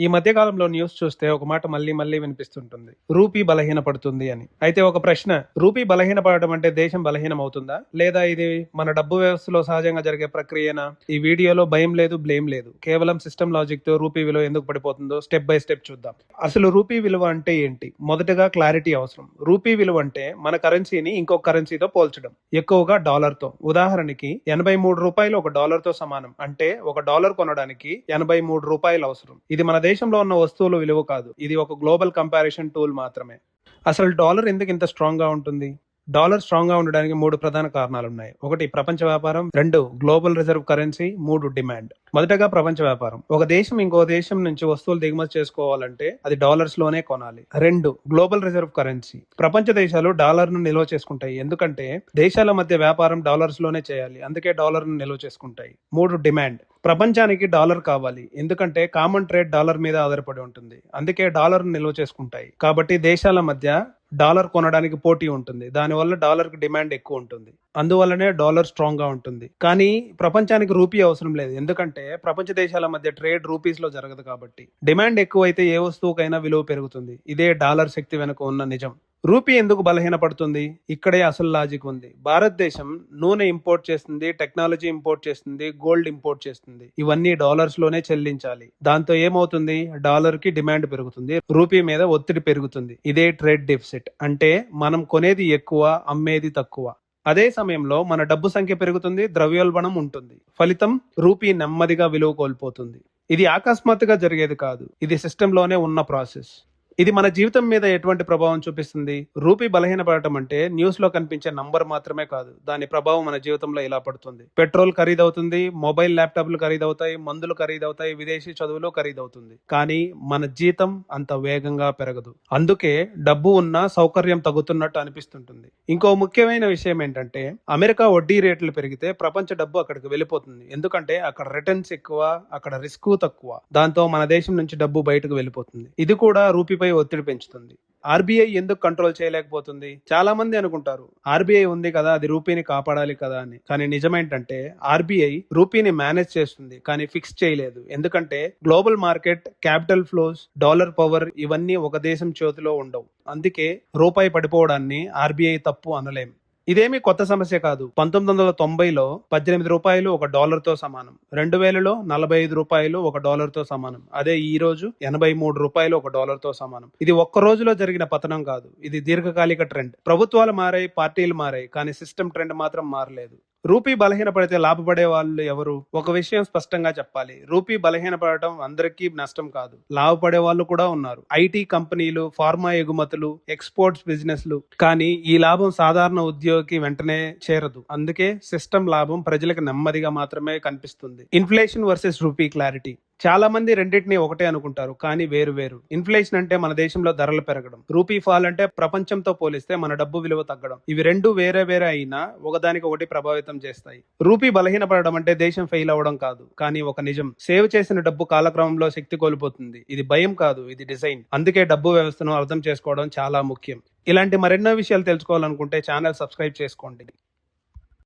ఈ మధ్య కాలంలో న్యూస్ చూస్తే ఒక మాట మళ్ళీ మళ్ళీ వినిపిస్తుంటుంది, రూపీ బలహీనపడుతుంది అని. అయితే ఒక ప్రశ్న, రూపీ బలహీనపడడం అంటే దేశం బలహీనం అవుతుందా, లేదా ఇది మన డబ్బు వ్యవస్థలో సహజంగా జరిగే ప్రక్రియనా? ఈ వీడియోలో భయం లేదు, బ్లేమ్ లేదు, కేవలం సిస్టమ్ లాజిక్ తో రూపీ విలువ ఎందుకు పడిపోతుందో స్టెప్ బై స్టెప్ చూద్దాం. అసలు రూపీ విలువ అంటే ఏంటి? మొదటగా క్లారిటీ అవసరం. రూపీ విలువ అంటే మన కరెన్సీని ఇంకొక కరెన్సీతో పోల్చడం, ఎక్కువగా డాలర్ తో. ఉదాహరణకి 83 రూపాయలు ఒక డాలర్ తో సమానం. అంటే ఒక డాలర్ కొనడానికి 83 రూపాయలు అవసరం. ఇది మన దేశంలో ఉన్న వస్తువుల విలువ కాదు, ఇది ఒక గ్లోబల్ కంపారిజన్ టూల్ మాత్రమే. అసలు డాలర్ ఎందుకు ఇంత స్ట్రాంగ్ గా ఉంటుంది? డాలర్ స్ట్రాంగ్ గా ఉండడానికి 3 ప్రధాన కారణాలు ఉన్నాయి. 1 ప్రపంచ వ్యాపారం, 2 గ్లోబల్ రిజర్వ్ కరెన్సీ, 3 డిమాండ్. మొదటగా ప్రపంచ వ్యాపారం. ఒక దేశం ఇంకో దేశం నుంచి వస్తువులు దిగుమతి చేసుకోవాలంటే అది డాలర్స్ లోనే కొనాలి. 2 గ్లోబల్ రిజర్వ్ కరెన్సీ. ప్రపంచ దేశాలు డాలర్ ను నిల్వ చేసుకుంటాయి, ఎందుకంటే దేశాల మధ్య వ్యాపారం డాలర్స్ లోనే చేయాలి, అందుకే డాలర్ ను నిల్వ చేసుకుంటాయి. 3 డిమాండ్. ప్రపంచానికి డాలర్ కావాలి, ఎందుకంటే కామన్ ట్రేడ్ డాలర్ మీద ఆధారపడి ఉంటుంది, అందుకే డాలర్ ను నిల్వ చేసుకుంటాయి. కాబట్టి దేశాల మధ్య డాలర్ కొనడానికి పోటీ ఉంటుంది, దానివల్ల డాలర్ కి డిమాండ్ ఎక్కువ ఉంటుంది, అందువల్లనే డాలర్ స్ట్రాంగ్ గా ఉంటుంది. కానీ ప్రపంచానికి రూపీ అవసరం లేదు, ఎందుకంటే ప్రపంచ దేశాల మధ్య ట్రేడ్ రూపీస్ లో జరగదు కాబట్టి. డిమాండ్ ఎక్కువైతే ఏ వస్తువుకైనా విలువ పెరుగుతుంది, ఇదే డాలర్ శక్తి వెనుక ఉన్న నిజం. రూపీ ఎందుకు బలహీనపడుతుంది? ఇక్కడే అసలు లాజిక్ ఉంది. భారతదేశం నూనె ఇంపోర్ట్ చేస్తుంది, టెక్నాలజీ ఇంపోర్ట్ చేస్తుంది, గోల్డ్ ఇంపోర్ట్ చేస్తుంది. ఇవన్నీ డాలర్స్ లోనే చెల్లించాలి. దాంతో ఏమవుతుంది? డాలర్ కి డిమాండ్ పెరుగుతుంది, రూపీ మీద ఒత్తిడి పెరుగుతుంది. ఇదే ట్రేడ్ డెఫిసిట్. అంటే మనం కొనేది ఎక్కువ, అమ్మేది తక్కువ. అదే సమయంలో మన డబ్బు సంఖ్య పెరుగుతుంది, ద్రవ్యోల్బణం ఉంటుంది. ఫలితం రూపీ నెమ్మదిగా విలువ కోల్పోతుంది. ఇది అకస్మాత్తుగా జరిగేది కాదు, ఇది సిస్టమ్ లోనే ఉన్న ప్రాసెస్. ఇది మన జీవితం మీద ఎటువంటి ప్రభావం చూపిస్తుంది? రూపీ బలహీనపడటం అంటే న్యూస్ లో కనిపించే నంబర్ మాత్రమే కాదు, దాని ప్రభావం మన జీవితంలో ఇలా పడుతుంది. పెట్రోల్ ఖరీదవుతుంది, మొబైల్ ల్యాప్టాప్లు ఖరీదవుతాయి, మందులు ఖరీదవుతాయి, విదేశీ చదువులు ఖరీదవుతుంది. కానీ మన జీతం అంత వేగంగా పెరగదు. అందుకే డబ్బు ఉన్నా సౌకర్యం తగ్గుతున్నట్టు అనిపిస్తుంటుంది. ఇంకో ముఖ్యమైన విషయం ఏంటంటే, అమెరికా వడ్డీ రేట్లు పెరిగితే ప్రపంచ డబ్బు అక్కడికి వెళ్ళిపోతుంది, ఎందుకంటే అక్కడ రిటర్న్స్ ఎక్కువ, అక్కడ రిస్క్ తక్కువ. దాంతో మన దేశం నుంచి డబ్బు బయటకు వెళ్ళిపోతుంది. ఇది కూడా రూపీపై ఒత్తిడి పెంచుతుంది. ఆర్బీఐ ఎందుకు కంట్రోల్ చేయలేకపోతుంది? చాలా మంది అనుకుంటారు ఆర్బీఐ ఉంది కదా, అది రూపీని కాపాడాలి కదా అని. కానీ నిజమేంటంటే ఆర్బీఐ రూపీని మేనేజ్ చేస్తుంది, కానీ ఫిక్స్ చేయలేదు. ఎందుకంటే global market, capital flows, dollar power ఇవన్నీ ఒక దేశం చేతిలో ఉండవు. అందుకే రూపాయి పడిపోవడాన్ని ఆర్బీఐ తప్పు అనలేం. ఇదేమీ కొత్త సమస్య కాదు. 1990లో 18 రూపాయలు ఒక డాలర్ తో సమానం, 2000లో 45 రూపాయలు ఒక డాలర్ తో సమానం, అదే ఈ రోజు 83 రూపాయలు ఒక డాలర్ తో సమానం. ఇది ఒక్క రోజులో జరిగిన పతనం కాదు, ఇది దీర్ఘకాలిక ట్రెండ్. ప్రభుత్వాలు మారాయి, పార్టీలు మారాయి, కానీ సిస్టమ్ ట్రెండ్ మాత్రం మారలేదు. రూపీ బలహీనపడితే లాభపడే వాళ్ళు ఎవరు? ఒక విషయం స్పష్టంగా చెప్పాలి, రూపీ బలహీనపడటం అందరికీ నష్టం కాదు, లాభపడే వాళ్ళు కూడా ఉన్నారు. ఐటీ కంపెనీలు, ఫార్మా ఎగుమతులు, ఎక్స్పోర్ట్స్ బిజినెస్లు. కానీ ఈ లాభం సాధారణ ఉద్యోగికి వెంటనే చేరదు, అందుకే సిస్టమ్ లాభం ప్రజలకు నెమ్మదిగా మాత్రమే కనిపిస్తుంది. Inflation versus rupee clarity. చాలా మంది రెండింటిని ఒకటే అనుకుంటారు, కానీ వేరు వేరు. ఇన్ఫ్లేషన్ అంటే మన దేశంలో ధరలు పెరగడం, రూపీ ఫాల్ అంటే ప్రపంచంతో పోలిస్తే మన డబ్బు విలువ తగ్గడం. ఇవి రెండు వేరే వేరే అయినా ఒకదానికి ఒకటి ప్రభావితం చేస్తాయి. రూపీ బలహీనపడడం అంటే దేశం ఫెయిల్ అవ్వడం కాదు, కానీ ఒక నిజం, సేవ్ చేసిన డబ్బు కాలక్రమంలో శక్తి కోల్పోతుంది. ఇది భయం కాదు, ఇది డిజైన్. అందుకే డబ్బు వ్యవస్థను అర్థం చేసుకోవడం చాలా ముఖ్యం. ఇలాంటి మరెన్నో విషయాలు తెలుసుకోవాలనుకుంటే ఛానల్ సబ్స్క్రైబ్ చేసుకోండి.